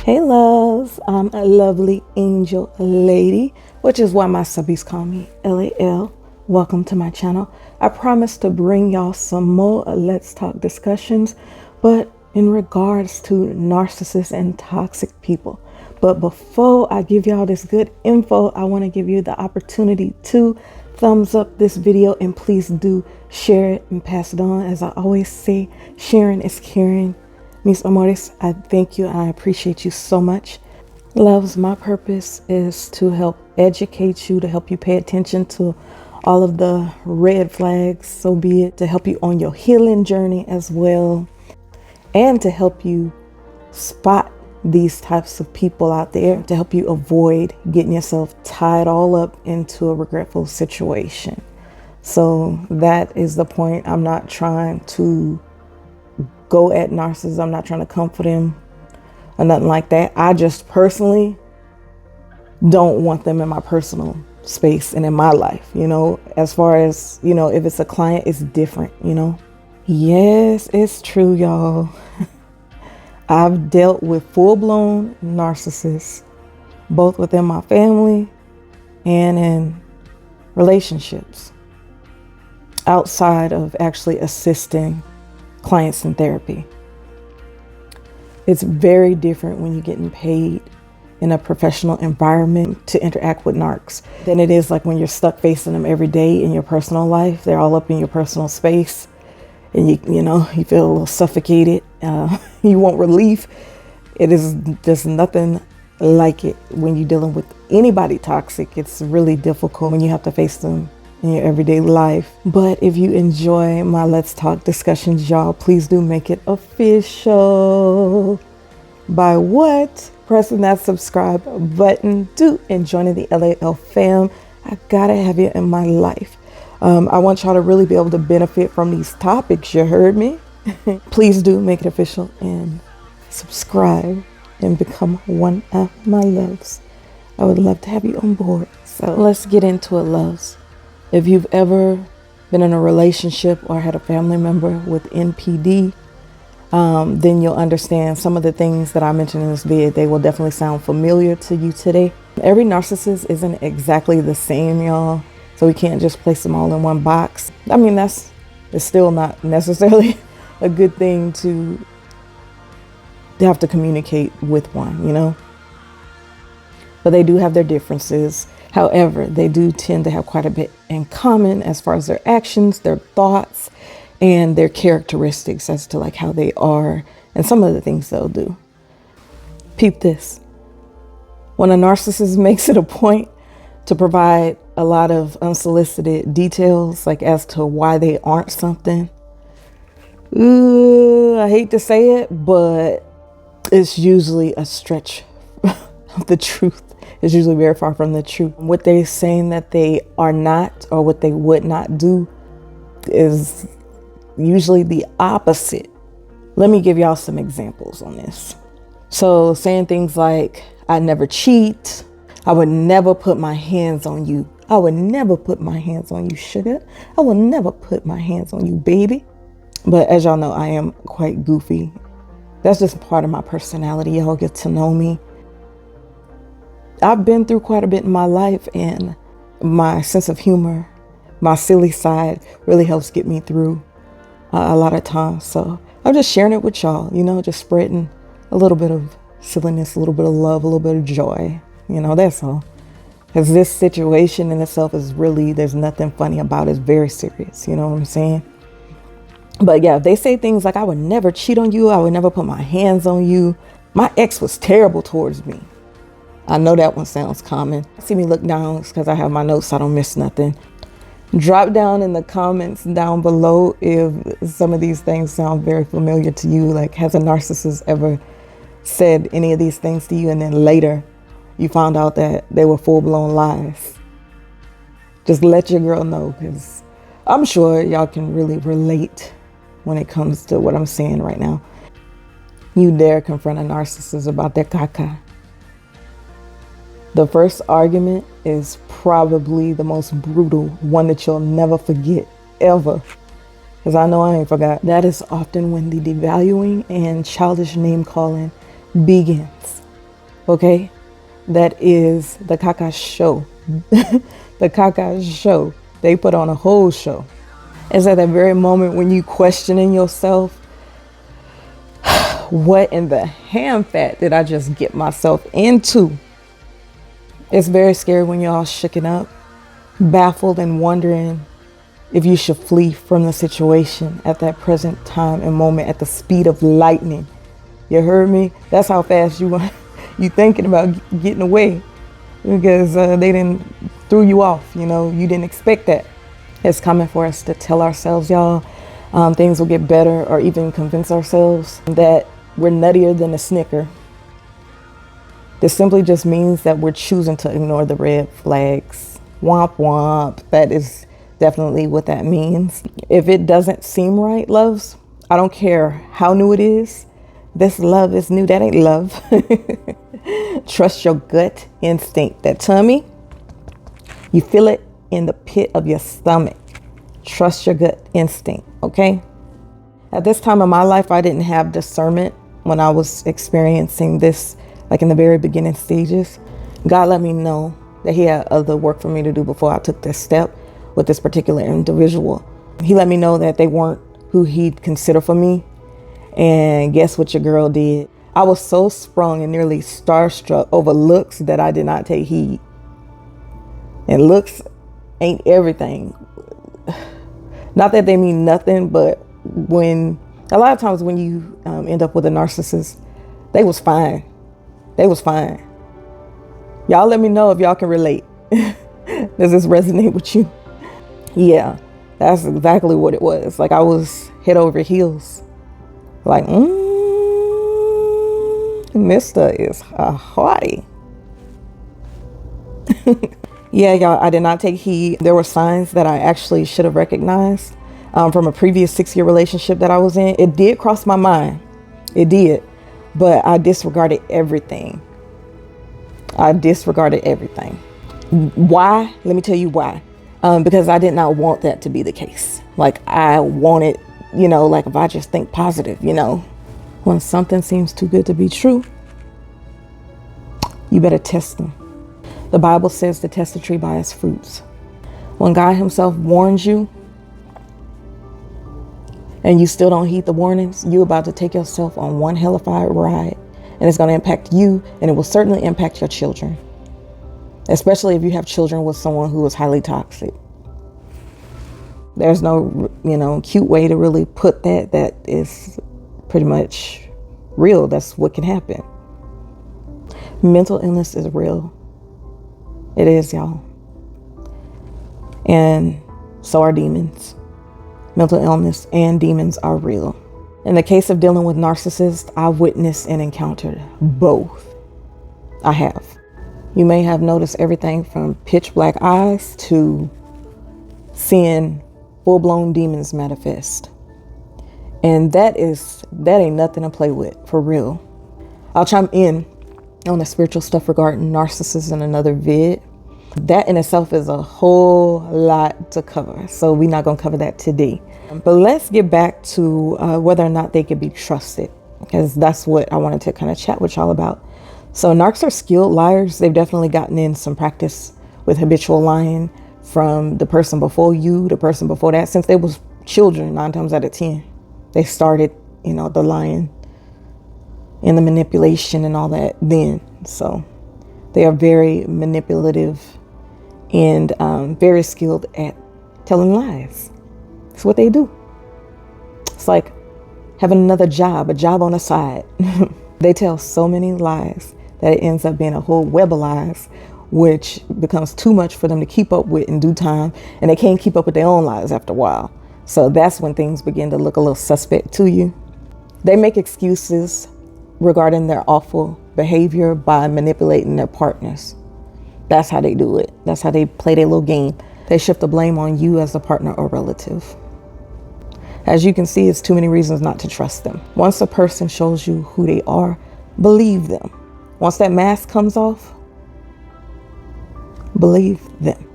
Hey loves, I'm a lovely angel lady, which is why my subbies call me LAL. Welcome to my channel. I promise to bring y'all some more Let's Talk discussions, but in regards to narcissists and toxic people. But before I give y'all this good info, I want to give you the opportunity to thumbs up this video, and please do share it and pass it on. As I always say, sharing is caring. Mis amores, I thank you and I appreciate you so much. Loves, my purpose is to help educate you, to help you pay attention to all of the red flags, so be it, to help you on your healing journey as well, and to help you spot these types of people out there, to help you avoid getting yourself tied all up into a regretful situation. So that is the point. I'm not trying to go at narcissists. I'm not trying to comfort him or nothing like that. I just personally don't want them in my personal space and in my life, as far as, if it's a client, it's different, Yes, it's true, y'all. I've dealt with full-blown narcissists, both within my family and in relationships, outside of actually assisting clients in therapy. It's very different when you're getting paid in a professional environment to interact with narcs than it is like when you're stuck facing them every day in your personal life. They're all up in your personal space, and you feel a little suffocated. You want relief. It is just nothing like it when you're dealing with anybody toxic. It's really difficult when you have to face them in your everyday life. But if you enjoy my Let's Talk discussions, y'all, please do make it official. By what? Pressing that subscribe button. And joining the LAL fam. I gotta have you in my life. I want y'all to really be able to benefit from these topics. You heard me? Please do make it official and subscribe and become one of my loves. I would love to have you on board. So let's get into it, loves. If you've ever been in a relationship or had a family member with NPD, then you'll understand some of the things that I mentioned in this video. They will definitely sound familiar to you today. Every narcissist isn't exactly the same, y'all. So we can't just place them all in one box. I mean, it's still not necessarily a good thing to have to communicate with one, But they do have their differences. However, they do tend to have quite a bit in common as far as their actions, their thoughts, and their characteristics as to like how they are and some of the things they'll do. Peep this. When a narcissist makes it a point to provide a lot of unsolicited details, like as to why they aren't something, I hate to say it, but it's usually a stretch of the truth. Is usually very far from the truth. What they're saying that they are not, or what they would not do, is usually the opposite. Let me give y'all some examples on this. So saying things like, I never cheat. I would never put my hands on you. I would never put my hands on you, sugar. I will never put my hands on you, baby. But as y'all know, I am quite goofy. That's just part of my personality. Y'all get to know me. I've been through quite a bit in my life, and my sense of humor, my silly side, really helps get me through a lot of times. So I'm just sharing it with y'all, just spreading a little bit of silliness, a little bit of love, a little bit of joy. That's all. Because this situation in itself is really, there's nothing funny about it. It's very serious. You know what I'm saying? But yeah, if they say things like, I would never cheat on you. I would never put my hands on you. My ex was terrible towards me. I know that one sounds common. See me look down because I have my notes so I don't miss nothing. Drop down in the comments down below if some of these things sound very familiar to you. Like, has a narcissist ever said any of these things to you and then later you found out that they were full-blown lies? Just let your girl know, because I'm sure y'all can really relate when it comes to what I'm saying right now. You dare confront a narcissist about their caca. The first argument is probably the most brutal one that you'll never forget, ever. Because I know I ain't forgot. That is often when the devaluing and childish name calling begins. Okay? That is the Kash Show. The Kash Show. They put on a whole show. It's at that very moment when you questioning yourself, what in the ham fat did I just get myself into? It's very scary when you're all shooken up, baffled and wondering if you should flee from the situation at that present time and moment at the speed of lightning. You heard me? That's how fast you thinking about getting away, because they didn't threw you off. You didn't expect that. It's coming for us to tell ourselves, y'all, things will get better, or even convince ourselves that we're nuttier than a Snicker. This simply just means that we're choosing to ignore the red flags. Womp womp. That is definitely what that means. If it doesn't seem right, loves, I don't care how new it is. This love is new. That ain't love. Trust your gut instinct. That tummy, you feel it in the pit of your stomach. Trust your gut instinct, okay? At this time of my life, I didn't have discernment when I was experiencing this, like in the very beginning stages. God let me know that he had other work for me to do before I took this step with this particular individual. He let me know that they weren't who he'd consider for me. And guess what your girl did? I was so sprung and nearly starstruck over looks that I did not take heed. And looks ain't everything. Not that they mean nothing, but a lot of times when you end up with a narcissist, they was fine. They was fine. Y'all let me know if y'all can relate. Does this resonate with you? Yeah, that's exactly what it was. Like I was head over heels. Like, Mister is a hottie. Yeah, y'all, I did not take heed. There were signs that I actually should have recognized from a previous 6-year relationship that I was in. It did cross my mind. It did. But I disregarded everything. I disregarded everything. Why? Let me tell you why. Because I did not want that to be the case. Like I wanted, like if I just think positive, when something seems too good to be true, you better test them. The Bible says to test the tree by its fruits. When God himself warns you and you still don't heed the warnings, you're about to take yourself on one hellified ride, and it's going to impact you, and it will certainly impact your children, especially if you have children with someone who is highly toxic. There's no, cute way to really put that. That is pretty much real. That's what can happen. Mental illness is real. It is, y'all. And so are demons. Mental illness and demons are real. In the case of dealing with narcissists, I witnessed and encountered both. I have. You may have noticed everything from pitch black eyes to seeing full-blown demons manifest. And that ain't nothing to play with, for real. I'll chime in on the spiritual stuff regarding narcissists in another vid. That in itself is a whole lot to cover, so we're not going to cover that today. But let's get back to whether or not they could be trusted, because that's what I wanted to kind of chat with y'all about. So narcs are skilled liars. They've definitely gotten in some practice with habitual lying from the person before you, the person before that. Since they was children, 9 times out of 10, they started, the lying and the manipulation and all that then. So they are very manipulative and very skilled at telling lies. It's what they do. It's like having another job, a job on the side. They tell so many lies that it ends up being a whole web of lies, which becomes too much for them to keep up with in due time. And they can't keep up with their own lies after a while. So that's when things begin to look a little suspect to you. They make excuses regarding their awful behavior by manipulating their partners. That's how they do it. That's how they play their little game. They shift the blame on you as a partner or relative. As you can see, it's too many reasons not to trust them. Once a person shows you who they are, believe them. Once that mask comes off, believe them.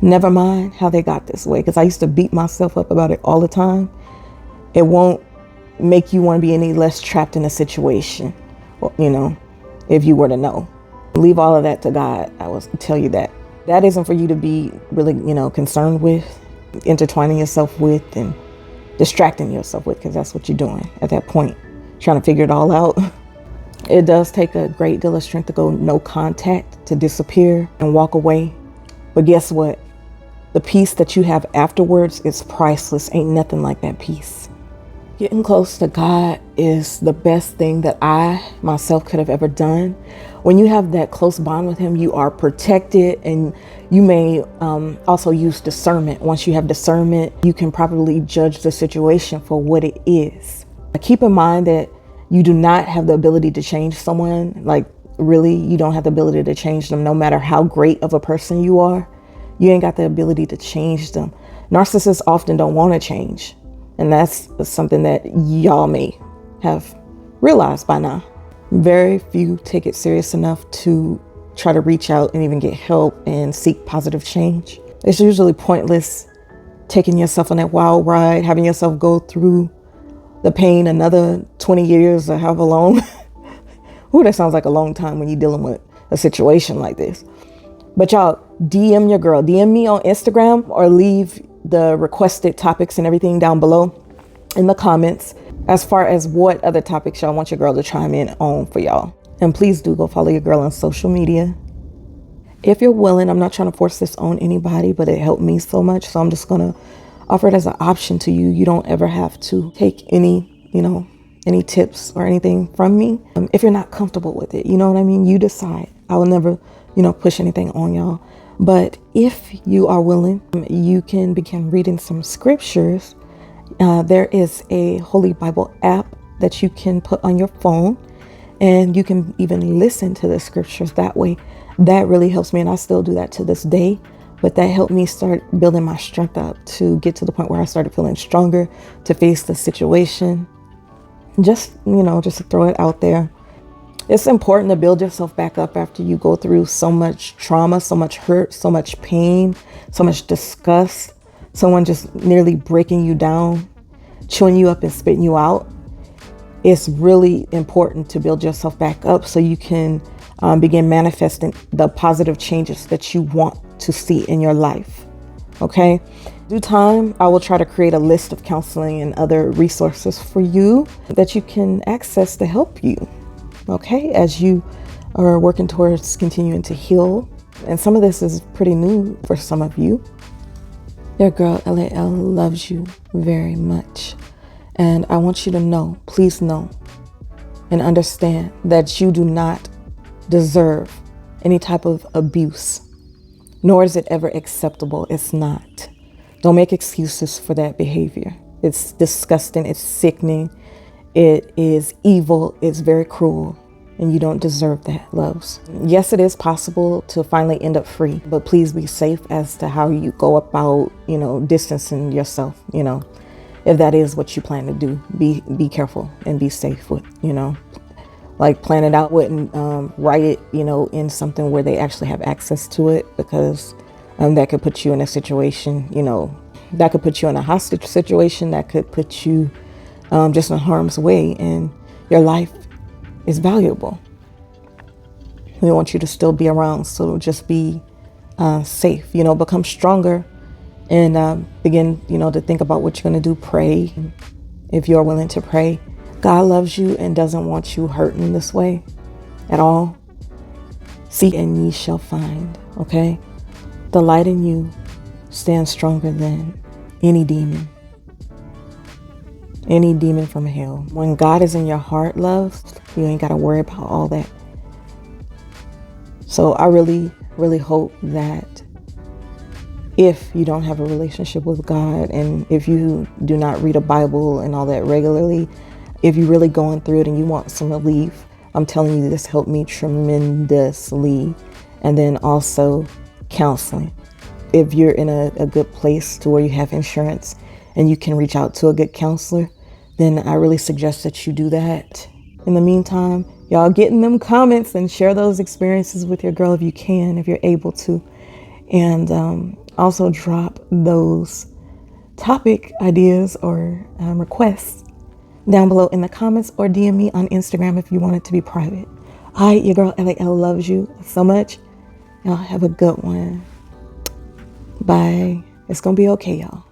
Never mind how they got this way, because I used to beat myself up about it all the time. It won't make you want to be any less trapped in a situation. Well, if you were to know. Leave all of that to God. I will tell you that. That isn't for you to be really, concerned with, intertwining yourself with, and distracting yourself with, because that's what you're doing at that point, trying to figure it all out. It does take a great deal of strength to go no contact, to disappear and walk away. But guess what? The peace that you have afterwards is priceless. Ain't nothing like that peace. Getting close to God is the best thing that I myself could have ever done. When you have that close bond with him, you are protected, and you may also use discernment. Once you have discernment, you can properly judge the situation for what it is. Keep in mind that you do not have the ability to change someone. Like, really, you don't have the ability to change them, no matter how great of a person you are. You ain't got the ability to change them. Narcissists often don't want to change. And that's something that y'all may have realized by now. Very few take it serious enough to try to reach out and even get help and seek positive change. It's usually pointless taking yourself on that wild ride, having yourself go through the pain another 20 years or however long. Ooh, that sounds like a long time when you're dealing with a situation like this. But y'all, DM your girl. DM me on Instagram, or leave the requested topics and everything down below in the comments as far as what other topics y'all want your girl to chime in on for y'all. And please do go follow your girl on social media if you're willing. I'm not trying to force this on anybody, but it helped me so much, so I'm just gonna offer it as an option to you. You don't ever have to take any tips or anything from me if you're not comfortable with it. You know what I mean? You decide. I will never push anything on y'all. But if you are willing, you can begin reading some scriptures. There is a Holy Bible app that you can put on your phone, and you can even listen to the scriptures that way. That really helps me, and I still do that to this day. But that helped me start building my strength up to get to the point where I started feeling stronger to face the situation. Just to throw it out there. It's important to build yourself back up after you go through so much trauma, so much hurt, so much pain, so much disgust, someone just nearly breaking you down, chewing you up and spitting you out. It's really important to build yourself back up so you can begin manifesting the positive changes that you want to see in your life. Okay? Due time, I will try to create a list of counseling and other resources for you that you can access to help you. Okay, as you are working towards continuing to heal. And some of this is pretty new for some of you. Your girl LAL loves you very much. And I want you to know, please know and understand that you do not deserve any type of abuse, nor is it ever acceptable. It's not. Don't make excuses for that behavior. It's disgusting. It's sickening. It is evil. It's very cruel, and you don't deserve that, loves. Yes, it is possible to finally end up free, but please be safe as to how you go about, distancing yourself. If that is what you plan to do, be careful and be safe with, like plan it out with and write it, in something where they actually have access to it, because that could put you in a situation, that could put you in a hostage situation, that could put you just in harm's way, and your life is valuable. We want you to still be around, so just be safe, become stronger, and begin, to think about what you're going to do. Pray if you're willing to pray. God loves you and doesn't want you hurting this way at all. Seek and ye shall find, okay? The light in you stands stronger than any demon from hell. When God is in your heart, love, you ain't got to worry about all that. So I really, really hope that if you don't have a relationship with God, and if you do not read a Bible and all that regularly, if you're really going through it and you want some relief, I'm telling you, this helped me tremendously. And then also counseling. If you're in a good place to where you have insurance and you can reach out to a good counselor, then I really suggest that you do that. In the meantime, y'all get in them comments and share those experiences with your girl if you can, if you're able to. And also drop those topic ideas or requests down below in the comments, or DM me on Instagram if you want it to be private. All right, your girl LAL loves you so much. Y'all have a good one. Bye. It's going to be okay, y'all.